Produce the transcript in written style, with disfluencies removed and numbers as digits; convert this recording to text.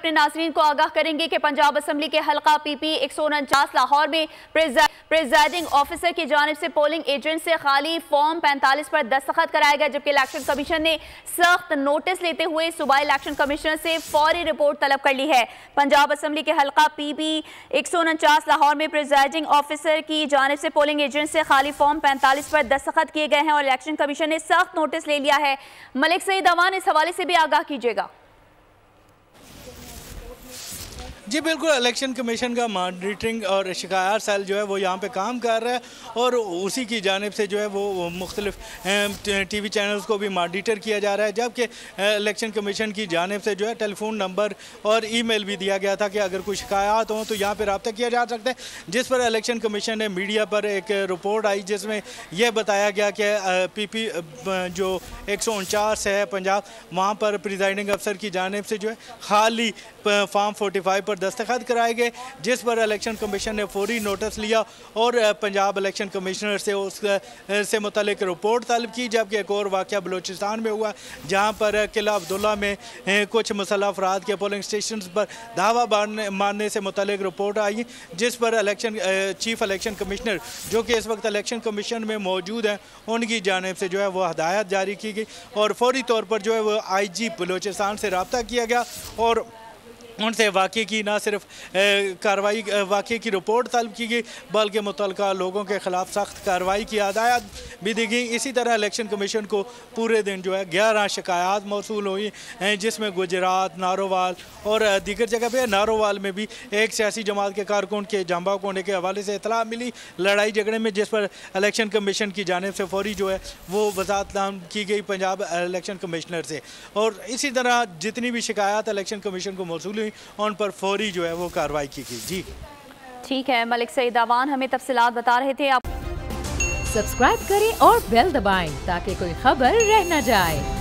अपने नाज़रीन को आगाह करेंगे कि पंजाब असम्बली के हल्का पीपी 149 लाहौर में प्रिजाइडिंग ऑफिसर की जानिब से पोलिंग एजेंट से खाली फॉर्म 45 पर दस्तखत कराया गया, जबकि इलेक्शन कमीशन ने सख्त नोटिस लेते हुए सूबाई इलेक्शन कमिश्नर से फौरी रिपोर्ट तलब कर ली है। पंजाब असम्बली के हल्का पीपी 149 लाहौर में प्रिजाइडिंग ऑफिसर की जानिब से पोलिंग एजेंट से खाली फॉर्म 45 पर दस्तखत किए गए हैं और इलेक्शन कमीशन ने सख्त नोटिस ले लिया है। मलिक सईद अवान, इस हवाले से भी आगाह कीजिएगा। जी बिल्कुल, इलेक्शन कमीशन का मॉनिटरिंग और शिकायत सेल जो है वो यहाँ पे काम कर रहा है और उसी की जानिब से जो है वो मुख्तलिफ टीवी चैनल्स को भी मॉनिटर किया जा रहा है, जबकि इलेक्शन कमीशन की जानिब से जो है टेलीफोन नंबर और ईमेल भी दिया गया था कि अगर कोई शिकायत हो तो यहाँ पे रब्ता किया जा सकता है। जिस पर इलेक्शन कमीशन ने मीडिया पर एक रिपोर्ट आई जिसमें यह बताया गया कि पीपी जो 149 है पंजाब, वहाँ पर प्रिजाइडिंग अफसर की जानिब से जो है खाली फॉर्म 45 पर दस्तखत कराए गए, जिस पर इलेक्शन कमीशन ने फौरी नोटिस लिया और पंजाब इलेक्शन कमिश्नर से उससे मुतल्लिक रिपोर्ट तलब की। जबकि एक और वाक़या बलूचिस्तान में हुआ जहां पर किला अब्दुल्ला में कुछ मुसल्लह अफराद के पोलिंग स्टेशन पर धावा मारने से मुतल्लिक रिपोर्ट आई, जिस पर चीफ इलेक्शन कमिश्नर जो कि इस वक्त इलेक्शन कमीशन में मौजूद हैं, उनकी जानिब से जो है वह हदायत जारी की गई और फौरी तौर पर जो है वह IG बलूचिस्तान से रब्ता किया गया और उनसे वाक़े की न सिर्फ कार्रवाई वाक़े की रिपोर्ट तलब की गई बल्कि मुतल्लिका लोगों के ख़िलाफ़ सख्त कार्रवाई की हदायत भी दी गई। इसी तरह इलेक्शन कमीशन को पूरे दिन जो है 11 शिकायत मौसूल हुई, जिसमें गुजरात, नारोवाल और दीगर जगह पे नारोवाल में भी एक सियासी जमात के कारकुन के जांबाक होने के हवाले से इतला मिली लड़ाई झगड़े में, जिस पर इलेक्शन कमीशन की जानिब से फौरी जो है वो वज़ाहत की गई पंजाब इलेक्शन कमिश्नर से। और इसी तरह जितनी भी शिकायत इलेक्शन कमीशन को मौसूल हुई उन पर फौरी जो है वो कार्रवाई की गई। जी ठीक है, मलिक सईद अवान हमें तफसीलात बता रहे थे। आप सब्सक्राइब करें और बेल दबाएं ताकि कोई खबर रह न जाए।